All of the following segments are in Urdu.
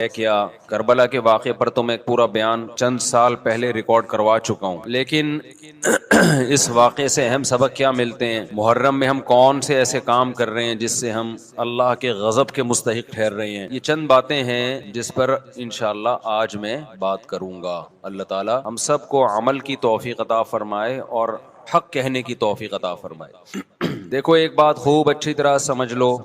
ہے کیا کربلا کے واقعے پر تو میں ایک پورا بیان چند سال پہلے ریکارڈ کروا چکا ہوں، لیکن اس واقعے سے اہم سبق کیا ملتے ہیں؟ محرم میں ہم کون سے ایسے کام کر رہے ہیں جس سے ہم اللہ کے غضب کے مستحق ٹھہر رہے ہیں؟ یہ چند باتیں ہیں جس پر انشاءاللہ آج میں بات کروں گا۔ اللہ تعالی ہم سب کو عمل کی توفیق عطا فرمائے اور حق کہنے کی توفیق عطا فرمائے۔ دیکھو ایک بات خوب اچھی طرح سمجھ لو،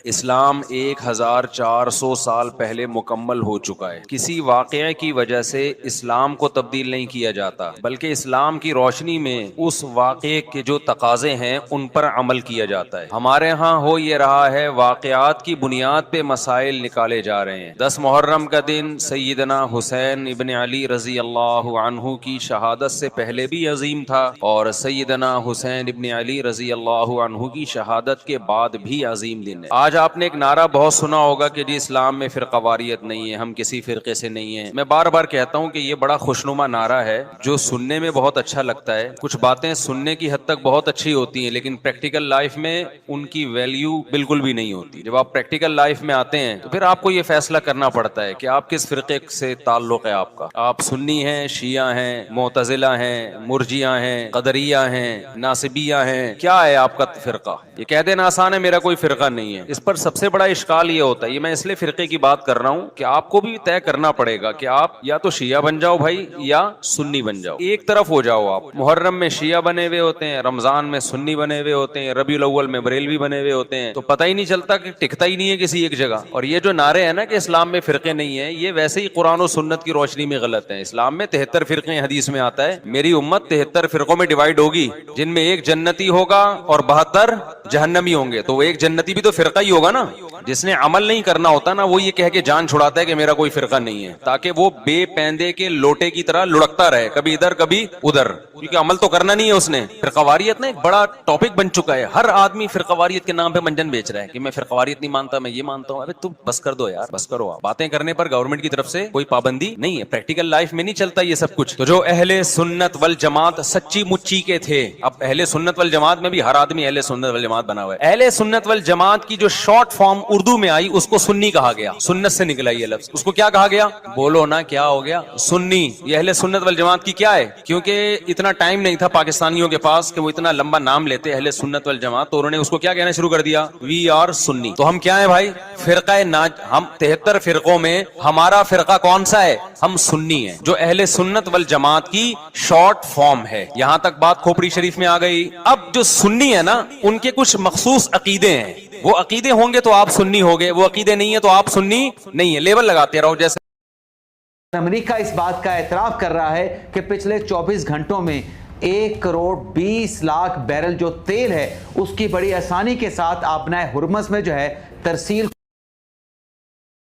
اسلام 1400 سال پہلے مکمل ہو چکا ہے۔ کسی واقعے کی وجہ سے اسلام کو تبدیل نہیں کیا جاتا، بلکہ اسلام کی روشنی میں اس واقعے کے جو تقاضے ہیں ان پر عمل کیا جاتا ہے۔ ہمارے ہاں ہو یہ رہا ہے، واقعات کی بنیاد پہ مسائل نکالے جا رہے ہیں۔ 10 محرم کا دن سیدنا حسین ابن علی رضی اللہ عنہ کی شہادت سے پہلے بھی عظیم تھا، اور سیدنا حسین ابن علی رضی اللہ عنہ کی شہادت کے بعد بھی عظیم دن ہے۔ آج آپ نے ایک نعرہ بہت سنا ہوگا کہ جی اسلام میں فرقہ واریت نہیں ہے، ہم کسی فرقے سے نہیں ہیں۔ میں بار بار کہتا ہوں کہ یہ بڑا خوشنما نعرہ ہے جو سننے میں بہت اچھا لگتا ہے، کچھ باتیں سننے کی حد تک بہت اچھی ہوتی ہیں لیکن پریکٹیکل لائف میں ان کی ویلیو بالکل بھی نہیں ہوتی۔ جب آپ پریکٹیکل لائف میں آتے ہیں تو پھر آپ کو یہ فیصلہ کرنا پڑتا ہے کہ آپ کس فرقے سے تعلق ہے آپ کا۔ آپ سنی ہیں، شیعہ ہیں، معتزلہ ہیں، مرجیہ ہیں، قدریہ ہیں، ناصبیہ ہیں، کیا ہے آپ کا فرقہ؟ یہ کہہ دینا آسان ہے میرا کوئی فرقہ نہیں ہے۔ اس پر سب سے بڑا اشکال یہ ہوتا ہے، یہ میں اس لیے فرقے کی بات کر رہا ہوں کہ آپ کو بھی طے کرنا پڑے گا کہ آپ یا تو شیعہ بن جاؤ بھائی یا سنی بن جاؤ، ایک طرف ہو جاؤ۔ آپ محرم میں شیعہ بنے ہوئے ہوتے ہیں، رمضان میں سنی بنے ہوئے ہوتے ہیں، ربیع الاول میں بریلوی بنے ہوئے ہوتے ہیں، تو پتہ ہی نہیں چلتا کہ ٹکتا ہی نہیں ہے کسی ایک جگہ۔ اور یہ جو نعرے ہیں نا کہ اسلام میں فرقے نہیں ہیں، یہ ویسے ہی قرآن و سنت کی روشنی میں غلط ہیں۔ اسلام میں 73 فرقے، حدیث میں آتا ہے میری امت 73 فرقوں میں ڈیوائیڈ ہوگی، جن میں ایک جنتی ہوگا اور 72 جہنمی ہوں گے۔ تو وہ ایک جنتی بھی تو فرقہ ہی ہوگا نا۔ جس نے عمل نہیں کرنا ہوتا نا، وہ یہ کہہ کے جان چھڑاتا ہے کہ میرا کوئی فرقہ نہیں ہے، تاکہ وہ بے پیندے کے لوٹے کی طرح لڑکتا رہے، کبھی ادھر کبھی ادھر، کیونکہ عمل تو کرنا نہیں ہے اس نے۔ فرقہ واریت نا ایک بڑا ٹاپک بن چکا ہے، ہر آدمی فرقہ واریت کے نام پہ منجن بیچ رہا ہے کہ میں فرقہ واریت نہیں مانتا، میں یہ مانتا ہوں۔ ابے تم بس کر دو یار، بس کرو۔ آپ باتیں کرنے پر گورنمنٹ کی طرف سے کوئی پابندی نہیں ہے، پریکٹیکل لائف میں نہیں چلتا یہ سب کچھ۔ تو جو اہل سنت والجماعت سچی مچی کے تھے، اب اہل سنت والجماعت میں بھی ہر آدمی اہل سنت والجماعت بنا ہوا ہے۔ اہل سنت والجماعت کی جو شارٹ فارم اردو میں آئی اس کو سنی کہا گیا، سنت سے نکلا یہ لفظ۔ اس کو کیا کہا گیا؟ بولو نا کیا ہو گیا؟ سنی۔ یہ اہل سنت والجماعت کی کیا ہے؟ کیونکہ اتنا ٹائم نہیں تھا پاکستانیوں کے پاس کہ وہ اتنا لمبا نام لیتے اہل سنت والجماعت، تو انہوں نے اس کو کیا کہنا شروع کر دیا؟ وی آر سنی۔ تو ہم کیا ہیں بھائی؟ فرقہ ہم 73 فرقوں میں ہمارا فرقہ کون سا ہے؟ ہم سنی ہیں، جو اہل سنت والجماعت کی شارٹ فارم ہے۔ یہاں تک بات کھوپڑی شریف میں آ گئی۔ اب جو سنی ہے نا، ان کے کچھ مخصوص عقیدے ہیں، وہ عقیدے ہوں گے تو آپ سنی ہوگے، وہ عقیدے نہیں ہے تو آپ سنی نہیں ہے۔ لیبل لگاتے رہو۔ جیسے امریکہ اس بات کا اعتراف کر رہا ہے کہ پچھلے 24 گھنٹوں میں 1,20,00,000 بیرل جو تیل ہے اس کی بڑی آسانی کے ساتھ آبنائے ہرمز میں جو ہے ترسیل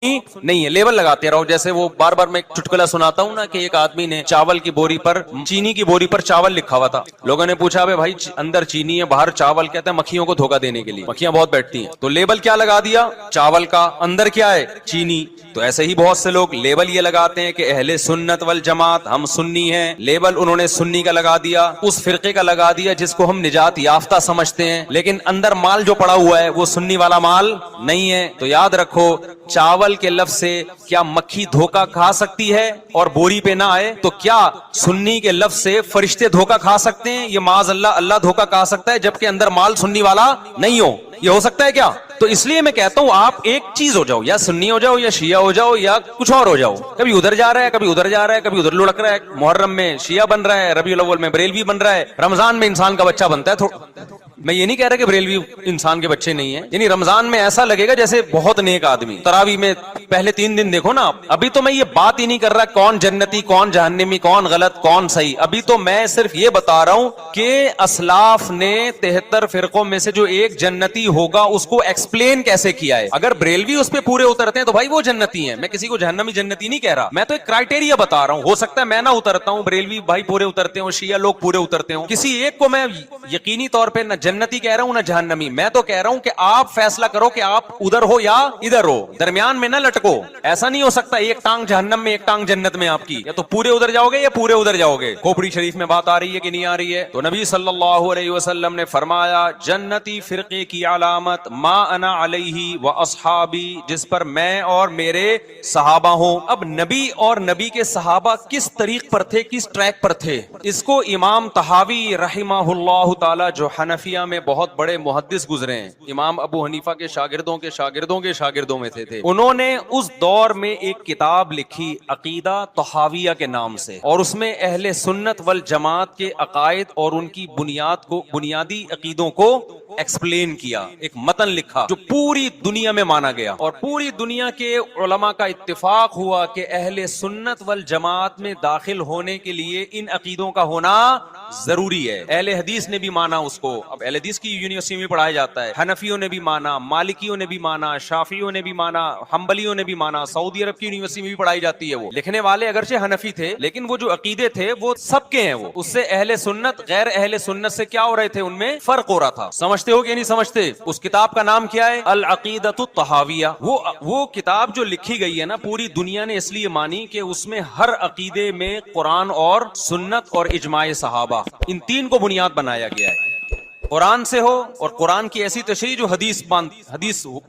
نہیں ہے، لیبل لگاتے رہو۔ جیسے وہ بار بار میں ایک چٹکلا سناتا ہوں نا کہ ایک آدمی نے چاول کی بوری پر، چینی کی بوری پر چاول لکھا ہوا تھا۔ لوگوں نے پوچھا بھائی اندر چینی ہے باہر چاول، کہتے ہیں مکھیوں کو دھوکہ دینے کے لیے، مکھیاں بہت بیٹھتی ہیں۔ تو لیبل کیا لگا دیا؟ چاول کا، اندر کیا ہے؟ چینی۔ تو ایسے ہی بہت سے لوگ لیبل یہ لگاتے ہیں کہ اہل سنت والجماعت ہم سنی ہیں، لیبل انہوں نے سنی کا لگا دیا، اس فرقے کا لگا دیا جس کو ہم نجات یافتہ سمجھتے ہیں، لیکن اندر مال جو پڑا ہوا ہے وہ سنی والا مال نہیں ہے۔ تو یاد رکھو، چاول کے لفظ سے کیا مکھی دھوکہ کھا سکتی ہے اور بوری پہ نہ آئے؟ تو کیا سنی کے لفظ سے فرشتے دھوکہ کھا سکتے ہیں؟ یہ معاذ اللہ، اللہ دھوکہ کھا سکتا ہے جبکہ اندر مال سنی والا نہیں ہو؟ یہ ہو سکتا ہے کیا؟ تو اس لیے میں کہتا ہوں آپ ایک چیز ہو جاؤ، یا سنی ہو جاؤ یا شیعہ ہو جاؤ یا کچھ اور ہو جاؤ۔ کبھی ادھر جا رہا ہے، کبھی ادھر جا رہا ہے، کبھی ادھر لڑک رہا ہے۔ محرم میں شیعہ بن رہا ہے، ربیع الاول میں بریلوی بن رہا ہے، رمضان میں انسان کا بچہ بنتا ہے۔ میں یہ نہیں کہہ رہا کہ بریلوی انسان کے بچے نہیں ہیں، یعنی رمضان میں ایسا لگے گا جیسے بہت نیک آدمی۔ تراویح میں پہلے 3 دن دیکھو نا آپ۔ ابھی تو میں یہ بات ہی نہیں کر رہا کون جنتی کون جہنمی، کون غلط کون صحیح، ابھی تو میں صرف یہ بتا رہا ہوں کہ اسلاف نے 73 فرقوں میں سے جو ایک جنتی ہوگا اس کو ایکسپلین کیسے کیا ہے۔ اگر بریلوی اس پہ پورے اترتے ہیں تو بھائی وہ جنتی ہیں، میں کسی کو جہنمی جنتی نہیں کہہ رہا، میں تو ایک کرائٹیریا بتا رہا ہوں۔ ہو سکتا ہے میں نہ اترتا ہوں، بریلوی بھائی پورے اترتے ہوں، شیعہ لوگ پورے اترتے ہوں، کسی ایک کو میں یقینی طور پہ نہ جنتی کہہ رہا ہوں نہ جہنمی، میں تو کہہ رہا ہوں کہ آپ فیصلہ کرو کہ آپ ادھر ہو یا ادھر ہو، درمیان میں نہ لٹکو. ایسا نہیں ہو سکتا ایک ٹانگ جہنم میں ایک ٹانگ جنت میں آپ کی، یا تو پورے ادھر جاؤ گے یا پورے ادھر جاؤ گے. کھوپڑی شریف میں بات آ رہی ہے کہ نہیں آ رہی ہے؟ تو نبی صلی اللہ علیہ وسلم نے فرمایا جنتی فرقے کی علامت ما انا علیہ و اصحابی، جس پر میں اور میرے صحابہ ہوں. اب نبی اور نبی کے صحابہ کس طریق پر تھے، کس ٹریک پر تھے، اس کو امام طحاوی رحمہ اللہ تعالی جو حنفیہ میں بہت بڑے محدث گزرے ہیں، امام ابو حنیفہ کے شاگردوں کے شاگردوں کے شاگردوں میں تھے، انہوں نے اس دور میں ایک کتاب لکھی عقیدہ طحاویہ کے نام سے، اور اس میں اہل سنت والجماعت کے عقائد اور ان کی بنیادی عقیدوں کو ایکسپلین کیا، ایک متن لکھا جو پوری دنیا میں مانا گیا، اور پوری دنیا کے علماء کا اتفاق ہوا کہ اہل سنت والجماعت میں داخل ہونے کے لیے ان عقیدوں کا ہونا ضروری ہے. اہل حدیث نے بھی مانا اس کو، اب اہل حدیث کی یونیورسٹی میں پڑھایا جاتا ہے، حنفیوں نے بھی مانا، مالکیوں نے بھی مانا، شافعیوں نے بھی مانا، حنبلیوں نے بھی مانا، سعودی عرب کی یونیورسٹی میں بھی پڑھائی جاتی ہے. وہ لکھنے والے اگرچہ حنفی تھے لیکن وہ جو عقیدے تھے وہ سب کے ہیں، وہ اس سے اہل سنت غیر اہل سنت سے کیا ہو رہے تھے، ان میں فرق ہو رہا تھا. سمجھتے ہو کہ نہیں سمجھتے؟ اس کتاب کا نام کیا ہے؟ العقیدۃ الطحاویہ. وہ کتاب جو لکھی گئی ہے نا، پوری دنیا نے اس لیے مانی کہ اس میں ہر عقیدے میں قرآن اور سنت اور اجماع صحابہ، ان تین کو بنیاد بنایا گیا ہے. قرآن سے ہو، اور قرآن کی ایسی تشریح جو حدیث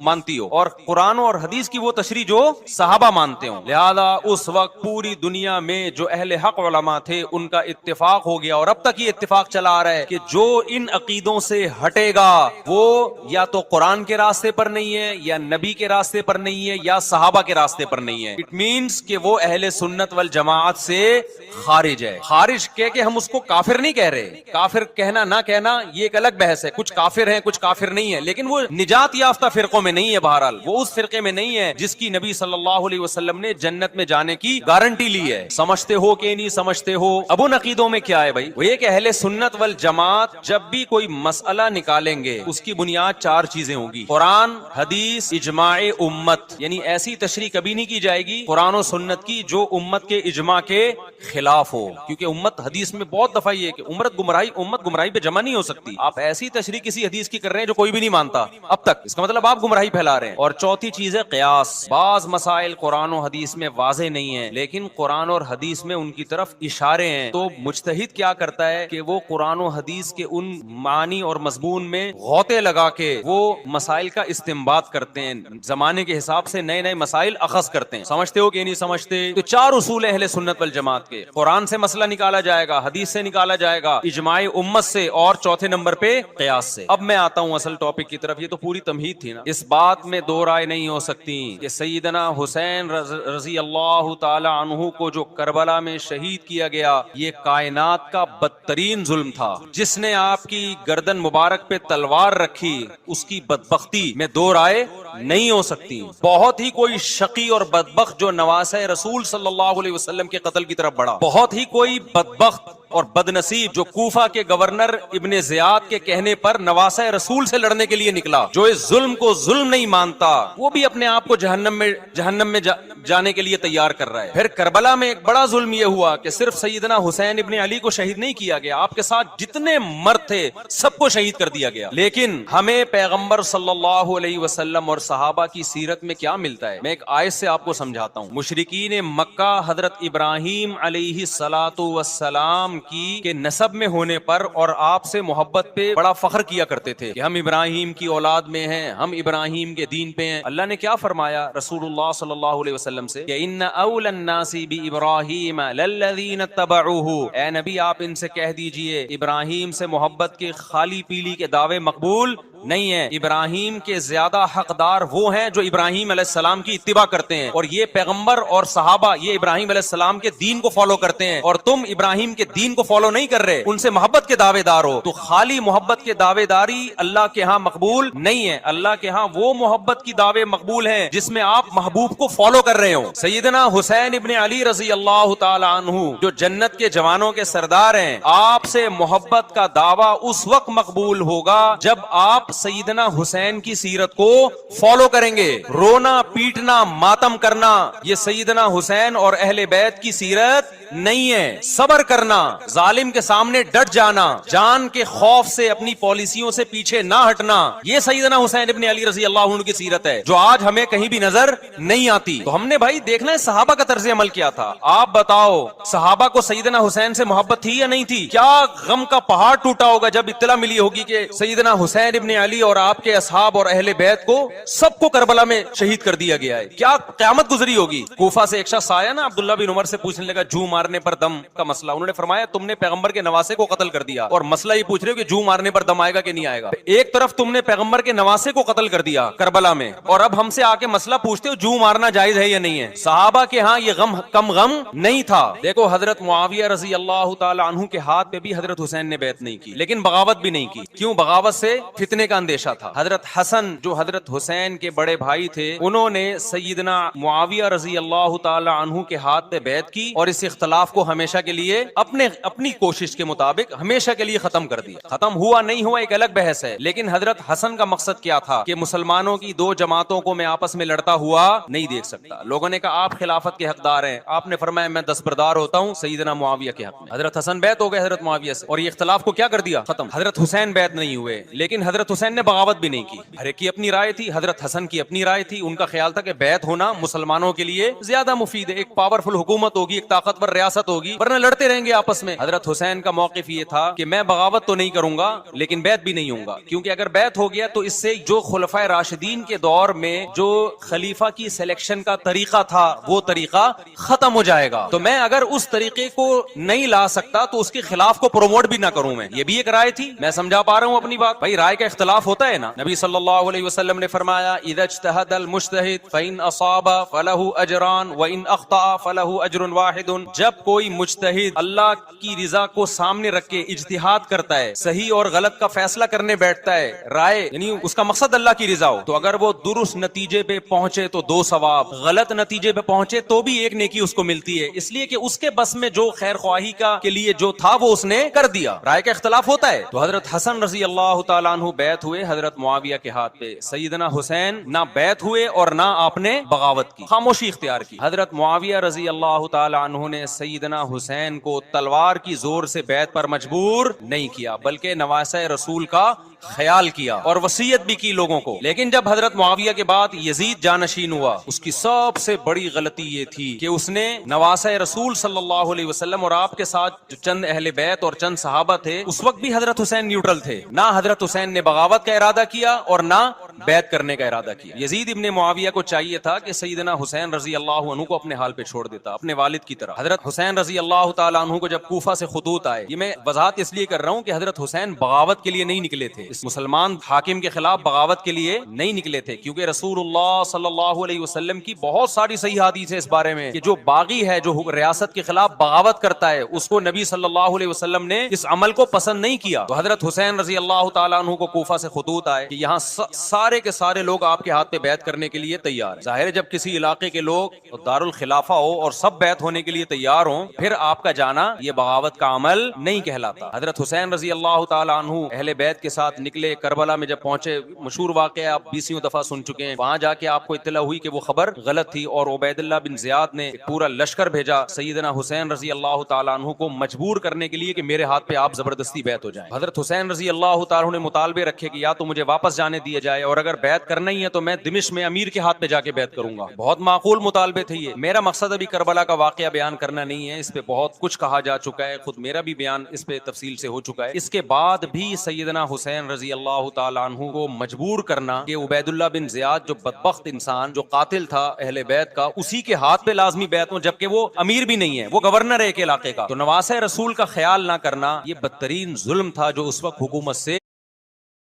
مانتی ہو، اور قرآن اور حدیث کی وہ تشریح جو صحابہ مانتے ہوں. لہذا اس وقت پوری دنیا میں جو اہل حق علماء تھے ان کا اتفاق ہو گیا، اور اب تک یہ اتفاق چلا آ رہا ہے کہ جو ان عقیدوں سے ہٹے گا وہ یا تو قرآن کے راستے پر نہیں ہے، یا نبی کے راستے پر نہیں ہے، یا صحابہ کے راستے پر نہیں ہے. اٹ مینس کہ وہ اہل سنت والجماعت سے خارج ہے. خارج کہہ کے ہم اس کو کافر نہیں کہہ رہے، کافر کہنا نہ کہنا یہ ایک الگ بحث ہے. کچھ کافر ہیں کچھ کافر نہیں ہے، لیکن وہ نجات یافتہ فرقوں میں نہیں ہے. بہرحال وہ اس فرقے میں نہیں ہے جس کی نبی صلی اللہ علیہ وسلم نے جنت میں جانے کی گارنٹی لی ہے. سمجھتے ہو کہ نہیں سمجھتے ہو؟ اب ان عقیدوں میں کیا ہے بھائی؟ وہ یہ کہ اہل سنت والجماعت جب بھی کوئی مسئلہ نکالیں گے اس کی بنیاد چار چیزیں ہوں گی: قرآن، حدیث، اجماع امت. یعنی ایسی تشریح کبھی نہیں کی جائے گی قرآن و سنت کی جو امت کے اجماع کے خلاف ہو، کیونکہ امت حدیث میں بہت دفعہ یہ کہ امت گمراہی پہ جمع نہیں ہو سکتی. آپ ایسی تشریح کسی حدیث کی کر رہے ہیں جو کوئی بھی نہیں مانتا اب تک، اس کا مطلب آپ گمراہی پھیلا رہے ہیں. اور چوتھی چیز ہے قیاس. بعض مسائل قرآن و حدیث میں واضح نہیں ہیں لیکن قرآن اور حدیث میں ان کی طرف اشارے ہیں، تو مجتہد کیا کرتا ہے کہ وہ قرآن و حدیث کے ان معنی اور مضمون میں غوطے لگا کے وہ مسائل کا استنباط کرتے ہیں، زمانے کے حساب سے نئے نئے مسائل اخذ کرتے ہیں. سمجھتے ہو کہ نہیں سمجھتے؟ تو چار اصول اہل سنت والجماعت کے: قرآن سے مسئلہ نکالا جائے گا، حدیث سے نکالا جائے گا، اجماع امت سے، اور چوتھے نمبر پہ قیاس سے. اب میں آتا ہوں اصل ٹاپک کی طرف. یہ تو پوری تمہید تھی نا. اس بات میں دو رائے نہیں ہو سکتی کہ سیدنا حسین رضی اللہ تعالی عنہ کو جو کربلا میں شہید کیا گیا یہ کائنات کا بدترین ظلم تھا. جس نے آپ کی گردن مبارک پہ تلوار رکھی اس کی بدبختی میں دو رائے نہیں ہو سکتی. بہت ہی کوئی شقی اور بدبخت جو نواسہ رسول صلی اللہ علیہ وسلم کے قتل کی طرف بڑھا، بہت ہی کوئی بدبخت اور بد نصیب جو کوفہ کے گورنر ابن زیاد کے کہنے پر نواسہ رسول سے لڑنے کے لیے نکلا، جو اس ظلم کو ظلم نہیں مانتا، وہ بھی اپنے آپ کو جہنم میں جانے کے لیے تیار کر رہا ہے. پھر کربلا میں ایک بڑا ظلم یہ ہوا کہ صرف سیدنا حسین ابن علی کو شہید نہیں کیا گیا، آپ کے ساتھ جتنے مرد تھے سب کو شہید کر دیا گیا. لیکن ہمیں پیغمبر صلی اللہ علیہ وسلم اور صحابہ کی سیرت میں کیا ملتا ہے؟ میں ایک آیت سے آپ کو سمجھاتا ہوں. مشرکین مکہ حضرت ابراہیم علیہ الصلوۃ والسلام کی کے نسب میں ہونے پر اور آپ سے محبت پہ بڑا فخر کیا کرتے تھے کہ ہم ابراہیم کی اولاد میں ہیں، ہم ابراہیم کے دین پہ ہیں. اللہ نے کیا فرمایا رسول اللہ صلی اللہ علیہ وسلم سے کہ ان اول الناس بابراہیم للذین اتبعوہ. اے نبی آپ ان سے کہہ دیجئے ابراہیم سے محبت کے خالی پیلی کے دعوے مقبول نہیں ہے. ابراہیم کے زیادہ حقدار وہ ہیں جو ابراہیم علیہ السلام کی اتباع کرتے ہیں، اور یہ پیغمبر اور صحابہ یہ ابراہیم علیہ السلام کے دین کو فالو کرتے ہیں، اور تم ابراہیم کے دین کو فالو نہیں کر رہے، ان سے محبت کے دعوے دار ہو. تو خالی محبت کے دعوے داری اللہ کے ہاں مقبول نہیں ہے. اللہ کے ہاں وہ محبت کی دعوے مقبول ہیں جس میں آپ محبوب کو فالو کر رہے ہو. سیدنا حسین ابن علی رضی اللہ تعالی عنہ جو جنت کے جوانوں کے سردار ہیں، آپ سے محبت کا دعویٰ اس وقت مقبول ہوگا جب آپ سیدنا حسین کی سیرت کو فالو کریں گے. رونا پیٹنا ماتم کرنا یہ سیدنا حسین اور اہل بیت کی سیرت نہیں ہے. صبر کرنا, ظالم کے سامنے ڈٹ جانا, جان کے خوف سے اپنی پالیسیوں سے پیچھے نہ ہٹنا, یہ سیدنا حسین ابن علی رضی اللہ عنہ کی سیرت ہے جو آج ہمیں کہیں بھی نظر نہیں آتی. تو ہم نے بھائی دیکھنا ہے صحابہ کا طرز عمل کیا تھا. آپ بتاؤ صحابہ کو سیدنا حسین سے محبت تھی یا نہیں تھی؟ کیا غم کا پہاڑ ٹوٹا ہوگا جب اطلاع ملی ہوگی کہ سیدنا حسین ابن علی اور آپ کے اصحاب اور اہل بیت کو سب کو کربلا میں شہید کر دیا گیا ہے. کیا قیامت گزری ہوگی. کوفہ سے ایک شخص آیا نا, عبداللہ بن عمر سے پوچھنے لگا جو مارنے پر دم کا مسئلہ. انہوں نے فرمایا تم نے پیغمبر کے نواسے کو قتل کر دیا اور مسئلہ یہ پوچھ رہے ہو کہ جو مارنے پر دم آئے گا کہ نہیں آئے گا. ایک طرف تم نے پیغمبر کے نواسے کو قتل کر دیا کربلا میں, اور اب ہم سے آ کے مسئلہ پوچھتے ہو جو مارنا جائز ہے یا نہیں ہے. صحابہ کے ہاں یہ غم کم غم نہیں تھا. دیکھو حضرت معاویہ رضی اللہ تعالی عنہ کے ہاتھ پہ بھی حضرت حسین نے بیعت نہیں کی, لیکن بغاوت بھی نہیں کی. کیوں؟ بغاوت سے فتنے کا اندیشہ تھا. حضرت حسن جو حضرت حسین کے بڑے بھائی تھے, انہوں نے سیدنا معاویہ رضی اللہ تعالی عنہ کے ہاتھ پہ بیعت کی اور اس اختلاف کو ہمیشہ کے لیے اپنی کوشش کے مطابق ہمیشہ کے لیے ختم کر دیا. ختم ہوا نہیں ہوا ایک الگ بحث ہے, لیکن حضرت حسن کا مقصد کیا تھا کہ مسلمانوں کی دو جماعتوں کو میں آپس میں لڑتا ہوا نہیں دیکھ سکتا. لوگوں نے کہا آپ خلافت کے حقدار ہیں, آپ نے فرمایا میں دستبردار ہوتا ہوں سیدنا معاویہ کے حق میں. حضرت حسن بیعت ہو گئے حضرت معاویہ سے اور یہ اختلاف کو کیا کر دیا؟ ختم. حضرت حسین بیعت نہیں ہوئے, لیکن حضرت حسین نے بغاوت بھی نہیں کی. ہر ایک کی اپنی رائے تھی, حضرت حسن کی اپنی رائے تھی. ان کا خیال تھا کہ بیعت ہونا مسلمانوں کے لیے زیادہ مفید ہے, ایک پاورفل حکومت ہوگی, ایک طاقتور ریاست ہوگی, ورنہ لڑتے رہیں گے آپس میں. حضرت حسین کا موقف یہ تھا کہ میں بغاوت تو نہیں کروں گا لیکن بیعت بھی نہیں ہوں گا, کیونکہ اگر بیعت ہو گیا تو اس سے جو خلفائے راشدین کے دور میں جو خلیفہ کی سلیکشن کا طریقہ تھا وہ طریقہ ختم ہو جائے گا. تو میں اگر اس طریقے کو نہیں لا سکتا تو اس کے خلاف کو پروموٹ بھی نہ کروں. میں یہ بھی ایک رائے تھی. میں سمجھا پا رہا ہوں اپنی بات؟ بھائی رائے کا اختلاف ہوتا ہے نا. نبی صلی اللہ علیہ وسلم نے فرمایا اذا اجتہد المجتہد فإن اصاب فلہ اجران وإن اخطأ فلہ اجر واحد. جب کوئی مجتہد اللہ کی رضا کو سامنے رکھ کے اجتہاد کرتا ہے, صحیح اور غلط کا فیصلہ کرنے بیٹھتا ہے, رائے یعنی اس کا مقصد اللہ کی رضا ہو, تو اگر وہ درست نتیجے پہ پہنچے تو 2 ثواب, غلط نتیجے پہ پہنچے تو بھی 1 نیکی اس کو ملتی ہے, اس لیے کہ اس کے بس میں جو خیر خواہی کا کے لیے جو تھا وہ اس نے کر دیا. رائے کا اختلاف ہوتا ہے. تو حضرت حسن رضی اللہ تعالیٰ عنہ بیعت ہوئے حضرت معاویہ کے ہاتھ پہ, سیدنا حسین نہ بیعت ہوئے اور نہ آپ نے بغاوت کی, خاموشی اختیار کی. حضرت معاویہ رضی اللہ تعالیٰ عنہ نے سیدنا حسین کو تلوار کی زور سے بیعت پر مجبور نہیں کیا, بلکہ نواسہ رسول کا خیال کیا اور وصیت بھی کی لوگوں کو. لیکن جب حضرت معاویہ کے بعد یزید جانشین ہوا, اس کی سب سے بڑی غلطی یہ تھی کہ اس نے نواسہ رسول صلی اللہ علیہ وسلم اور آپ کے ساتھ جو چند اہل بیت اور چند صحابہ تھے اس وقت بھی حضرت حسین نیوٹرل تھے. نہ حضرت حسین نے بغاوت کا ارادہ کیا اور نہ بیعت کرنے کا ارادہ کیا. یزید ابن معاویہ کو چاہیے تھا کہ سیدنا حسین رضی اللہ عنہ کو اپنے حال پہ چھوڑ دیتا, اپنے والد کی طرح. حضرت حسین رضی اللہ تعالیٰ عنہ کو جب کوفہ سے خطوط آئے, یہ میں وضاحت اس لیے کر رہا ہوں کہ حضرت حسین بغاوت کے لیے نہیں نکلے تھے, اس مسلمان حاکم کے خلاف بغاوت کے لیے نہیں نکلے تھے, کیونکہ رسول اللہ صلی اللہ علیہ وسلم کی بہت ساری صحیح حدیث ہے اس بارے میں کہ جو باغی ہے, جو ریاست کے خلاف بغاوت کرتا ہے, اس کو نبی صلی اللہ علیہ وسلم نے اس عمل کو پسند نہیں کیا. تو حضرت حسین رضی اللہ تعالیٰ عنہ کو کوفہ سے خطوط آئے کہ یہاں سارے کے سارے لوگ آپ کے ہاتھ پہ بیعت کرنے کے لیے تیار ہیں. ظاہر ہے جب کسی علاقے کے لوگ دارالخلافہ ہو اور سب بیعت ہونے کے لیے تیار ہوں, پھر آپ کا جانا یہ بغاوت کا عمل نہیں کہلاتا. حضرت حسین رضی اللہ تعالیٰ عنہ اہل بیت کے ساتھ نکلے, کربلا میں جب پہنچے, مشہور واقعہ آپ 20 دفعہ سن چکے ہیں. وہاں جا کے آپ کو اطلاع ہوئی کہ وہ خبر غلط تھی اور عبید اللہ بن زیاد نے پورا لشکر بھیجا سیدنا حسین رضی اللہ تعالیٰ عنہ کو مجبور کرنے کے لیے کہ میرے ہاتھ پہ آپ زبردستی بیعت ہو جائیں. حضرت حسین رضی اللہ تعالیٰ عنہ نے مطالبے رکھے کہ یا تو مجھے واپس جانے دیا جائے, اور اگر بیعت کرنا ہی ہے تو میں دمشق میں امیر کے ہاتھ پہ جا کے بیعت کروں گا. بہت معقول مطالبے تھے یہ. میرا مقصد ابھی کربلا کا واقعہ بیان کرنا نہیں ہے, اس پہ بہت کچھ کہا جا چکا ہے, خود میرا بھی بیان اس پہ تفصیل سے ہو چکا ہے. اس کے بعد بھی سیدنا حسین رضی اللہ تعالیٰ عنہ کو مجبور کرنا کہ عبید اللہ بن زیاد جو بدبخت انسان, جو قاتل تھا اہل بیت کا, اسی کے ہاتھ پہ لازمی بیعت ہو, جبکہ وہ امیر بھی نہیں ہے, وہ گورنر ہے ایک علاقے کا. تو نواسہ رسول کا خیال نہ کرنا یہ بدترین ظلم تھا جو اس وقت حکومت سے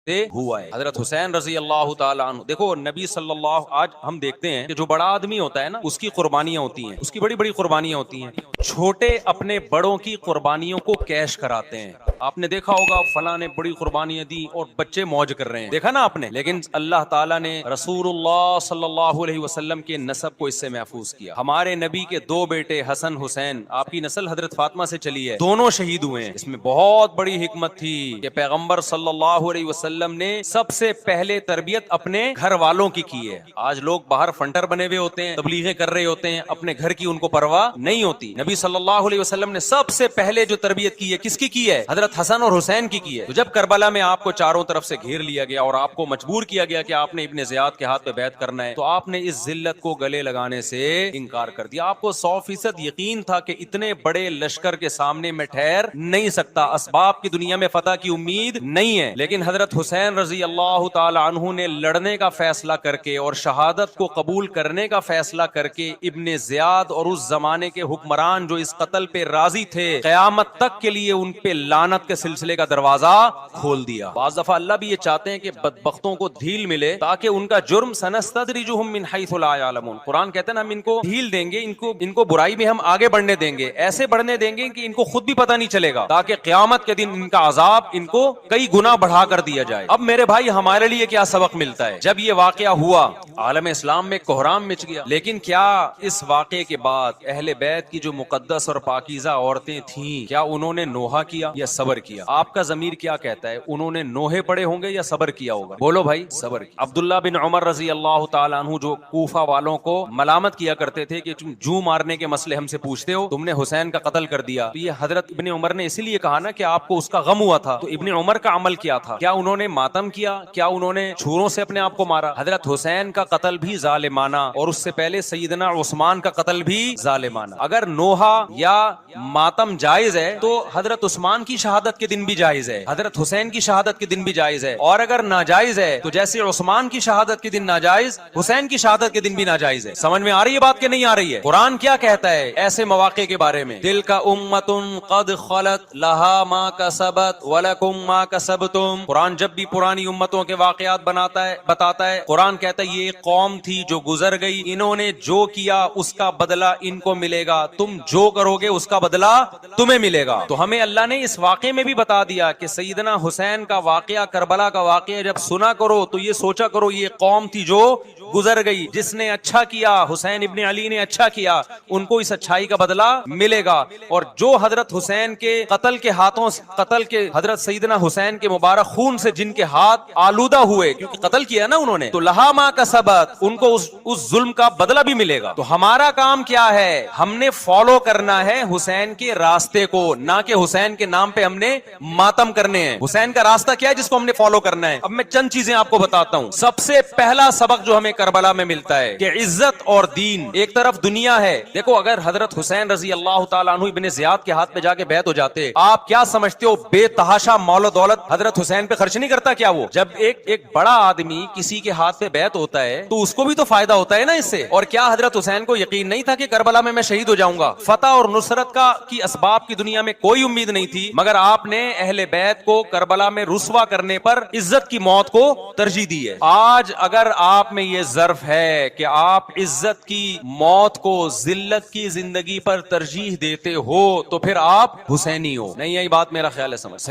ہوا ہے. حضرت حسین رضی اللہ تعالیٰ عنہ, دیکھو نبی صلی اللہ, آج ہم دیکھتے ہیں کہ جو بڑا آدمی ہوتا ہے نا اس کی قربانیاں ہوتی ہیں, اس کی بڑی بڑی قربانیاں ہوتی ہیں. چھوٹے اپنے بڑوں کی قربانیوں کو کیش کراتے ہیں. آپ نے دیکھا ہوگا فلاں نے بڑی قربانیاں دی اور بچے موج کر رہے ہیں, دیکھا نا آپ نے, لیکن اللہ تعالیٰ نے رسول اللہ صلی اللہ علیہ وسلم کے نسب کو اس سے محفوظ کیا. ہمارے نبی کے دو بیٹے حسن حسین, آپ کی نسل حضرت فاطمہ سے چلی ہے, دونوں شہید ہوئے ہیں. اس میں بہت بڑی حکمت تھی کہ پیغمبر صلی اللہ علیہ وسلم نے سب سے پہلے تربیت اپنے گھر والوں کی ہے. آج لوگ باہر فنٹر بنے ہوئے ہوتے ہیں, تبلیغیں کر رہے ہوتے ہیں, اپنے گھر کی ان کو پرواہ نہیں ہوتی. نبی صلی اللہ علیہ وسلم نے سب سے پہلے جو تربیت کی ہے کس کی ہے؟ حضرت حسن اور حسین کی ہے. تو جب کربلا میں آپ کو چاروں طرف سے گھیر لیا گیا اور آپ کو مجبور کیا گیا کہ آپ نے ابن زیاد کے ہاتھ پہ بیعت کرنا ہے, تو آپ نے اس ذلت کو گلے لگانے سے انکار کر دیا. آپ کو 100% یقین تھا کہ اتنے بڑے لشکر کے سامنے میں ٹھہر نہیں سکتا, اسباب کی دنیا میں فتح کی امید نہیں ہے. لیکن حضرت حسین رضی اللہ تعالی عنہ نے لڑنے کا فیصلہ کر کے اور شہادت کو قبول کرنے کا فیصلہ کر کے ابن زیاد اور اس زمانے کے حکمران جو اس قتل پہ راضی تھے, قیامت تک کے لیے ان پہ لعنت کے سلسلے کا دروازہ کھول دیا. بعض دفعہ اللہ بھی یہ چاہتے ہیں کہ بدبختوں کو ڈھیل ملے تاکہ ان کا جرم سنستدرجہم من حیث لا یعلمون. قرآن کہتے ہیں ہم ان کو ڈھیل دیں گے, ان کو برائی میں ہم آگے بڑھنے دیں گے, ایسے بڑھنے دیں گے کہ ان کو خود بھی پتہ نہیں چلے گا, تاکہ قیامت کے دن ان کا عذاب ان کو کئی گنا بڑھا کر دیا جائے. اب میرے بھائی ہمارے لیے کیا سبق ملتا ہے؟ جب یہ واقعہ ہوا عالم اسلام میں کوہرام مچ گیا, لیکن کیا اس واقعے کے بعد اہل بیت کی جو مقدس اور پاکیزہ عورتیں تھیں, کیا انہوں نے نوحہ کیا یا صبر کیا؟ آپ کا ضمیر کیا کہتا ہے, انہوں نے نوحے پڑے ہوں گے یا صبر کیا ہوگا؟ بولو بھائی, صبر کیا. عبداللہ بن عمر رضی اللہ تعالیٰ عنہ جو کوفہ والوں کو ملامت کیا کرتے تھے کہ تم جو مارنے کے مسئلے ہم سے پوچھتے ہو, تم نے حسین کا قتل کر دیا, تو یہ حضرت ابن عمر نے اسی لیے کہا نا کہ آپ کو اس کا غم ہوا تھا. تو ابن عمر کا عمل کیا تھا؟ کیا انہوں نے ماتم کیا؟ کیا انہوں نے چھروں سے اپنے آپ کو مارا؟ حضرت حسین کا قتل بھی ظالمانہ, اور اس سے پہلے سیدنا عثمان کا قتل بھی ظالمانہ. اگر نوحہ یا ماتم جائز ہے تو حضرت عثمان کی شہادت کے دن بھی جائز ہے, حضرت حسین کی شہادت کے دن بھی جائز ہے, اور اگر ناجائز ہے تو جیسے عثمان کی شہادت کے دن ناجائز, حسین کی شہادت کے دن بھی ناجائز ہے. سمجھ میں آ رہی ہے بات کہ نہیں آ رہی ہے؟ قرآن کیا کہتا ہے ایسے مواقع کے بارے میں؟ تلک امۃ قد خلت لہا ما کسبت ولکم ما کسبتم. قرآن جب بھی پرانی امتوں کے واقعات بتاتا ہے, قرآن کہتا ہے یہ ایک قوم تھی جو گزر گئی, انہوں نے جو کیا اس کا بدلہ ان کو ملے گا, تم جو کرو گے اس کا بدلہ تمہیں ملے گا. تو ہمیں اللہ نے اس واقعے میں بھی بتا دیا کہ سیدنا حسین کا واقعہ, کربلا کا واقعہ جب سنا کرو تو یہ سوچا کرو یہ قوم تھی جو گزر گئی, جس نے اچھا کیا, حسین ابن علی نے اچھا کیا, ان کو اس اچھائی کا بدلہ ملے گا. اور جو حضرت حسین کے قتل کے ہاتھوں, قتل کے حضرت سیدنا حسین کے مبارک خون سے جن کے ہاتھ آلودہ ہوئے کیونکہ قتل کیا نا انہوں نے, تو لہا ما کسبت, ان کو اس ظلم کا بدلہ بھی ملے گا. تو ہمارا کام کیا ہے؟ ہم نے فالو کرنا ہے حسین کے راستے کو, نہ کہ حسین کے نام پہ ہم نے ماتم کرنے ہیں. حسین کا راستہ کیا ہے جس کو ہم نے فالو کرنا ہے؟ اب میں چند چیزیں آپ کو بتاتا ہوں. سب سے پہلا سبق جو ہمیں کربلا میں ملتا ہے کہ عزت اور دین, ایک طرف دنیا ہے. دیکھو اگر حضرت حسین رضی اللہ تعالیٰ عنہ ابن زیاد کے ہاتھ پہ جا کے بیعت ہو جاتے, آپ کیا سمجھتے ہو بے تحاشا مال و دولت حضرت حسین پہ خرچ نہیں کرتا کیا؟ وہ جب ایک بڑا آدمی کسی کے ہاتھ پہ بیعت ہوتا ہے تو اس کو بھی تو فائدہ ہوتا ہے نا اس سے. اور کیا حضرت حسین کو یقین نہیں تھا کہ کربلا میں شہید ہو جاؤں گا؟ فتح اور نصرت کی اسباب کی دنیا میں کوئی امید نہیں تھی, مگر آپ نے اہل بیت کو کربلا میں رسوا کرنے پر عزت کی موت کو ترجیح دی ہے. آج اگر آپ میں یہ ظرف ہے کہ آپ عزت کی موت کو ذلت کی زندگی پر ترجیح دیتے ہو تو پھر آپ حسینی ہو. نہیں یہی بات میرا خیال ہے, سمجھ